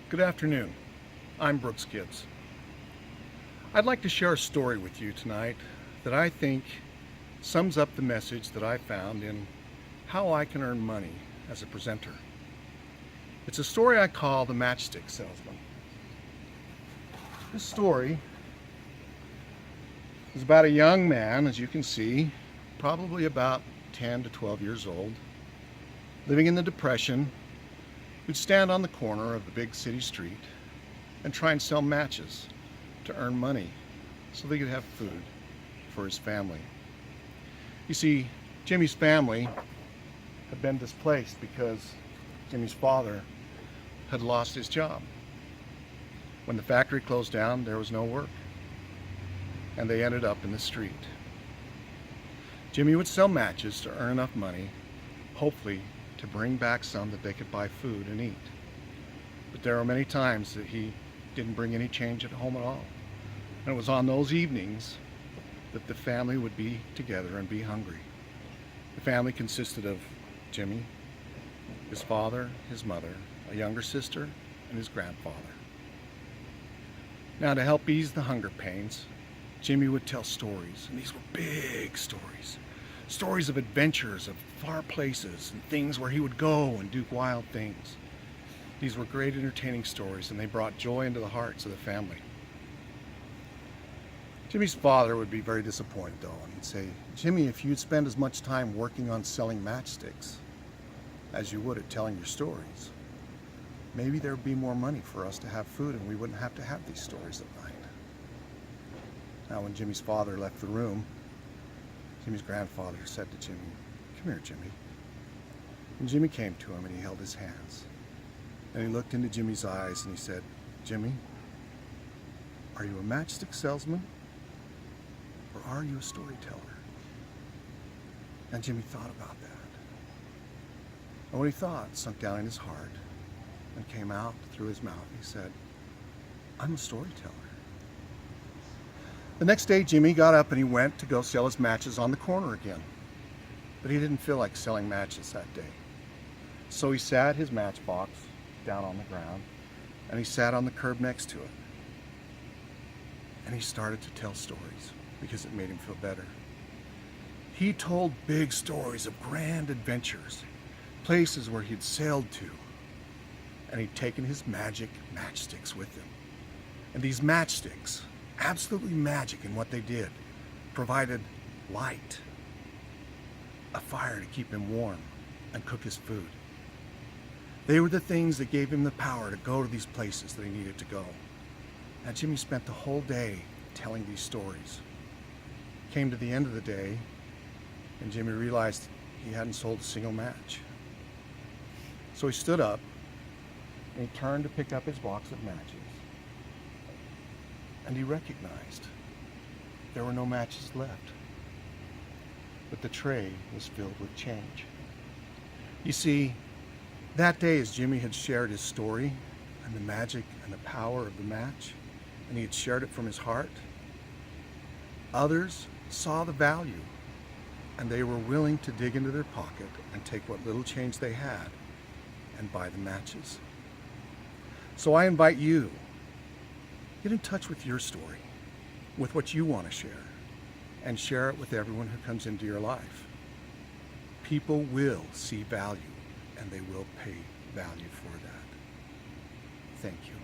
Good afternoon. I'm Brooks Gibbs. I'd like to share a story with you tonight that I think sums up the message that I found in how I can earn money as a presenter. It's a story I call The Matchstick Salesman. This story is about a young man, as you can see, probably about 10 to 12 years old, living in the Depression, who'd stand on the corner of the big city street and try and sell matches to earn money so they could have food for his family. You see, Jimmy's family had been displaced because Jimmy's father had lost his job. When the factory closed down, there was no work, and they ended up in the street. Jimmy would sell matches to earn enough money, hopefully to bring back some that they could buy food and eat. But there were many times that he didn't bring any change at home at all. And it was on those evenings that the family would be together and be hungry. The family consisted of Jimmy, his father, his mother, a younger sister, and his grandfather. Now, to help ease the hunger pains, Jimmy would tell stories, and these were big stories. Stories of adventures, of far places, and things where he would go and do wild things. These were great entertaining stories, and they brought joy into the hearts of the family. Jimmy's father would be very disappointed though, and he'd say, "Jimmy, if you'd spend as much time working on selling matchsticks as you would at telling your stories, maybe there would be more money for us to have food and we wouldn't have to have these stories at night." Now, when Jimmy's father left the room, Jimmy's grandfather said to Jimmy, "Come here, Jimmy." And Jimmy came to him and he held his hands. And he looked into Jimmy's eyes and he said, "Jimmy, are you a matchstick salesman or are you a storyteller?" And Jimmy thought about that. And what he thought sunk down in his heart and came out through his mouth. He said, "I'm a storyteller." The next day, Jimmy got up and he went to go sell his matches on the corner again. But he didn't feel like selling matches that day. So he sat his matchbox down on the ground and he sat on the curb next to it. And he started to tell stories because it made him feel better. He told big stories of grand adventures, places where he'd sailed to, and he'd taken his magic matchsticks with him. And these matchsticks, absolutely magic in what they did, provided light, a fire to keep him warm and cook his food. They were the things that gave him the power to go to these places that he needed to go. Now, Jimmy spent the whole day telling these stories. Came to the end of the day, and Jimmy realized he hadn't sold a single match. So he stood up and he turned to pick up his box of matches. And he recognized there were no matches left, but the tray was filled with change. You see, that day as Jimmy had shared his story and the magic and the power of the match, and he had shared it from his heart, others saw the value and they were willing to dig into their pocket and take what little change they had and buy the matches. So I invite you, get in touch with your story, with what you want to share, and share it with everyone who comes into your life. People will see value, and they will pay value for that. Thank you.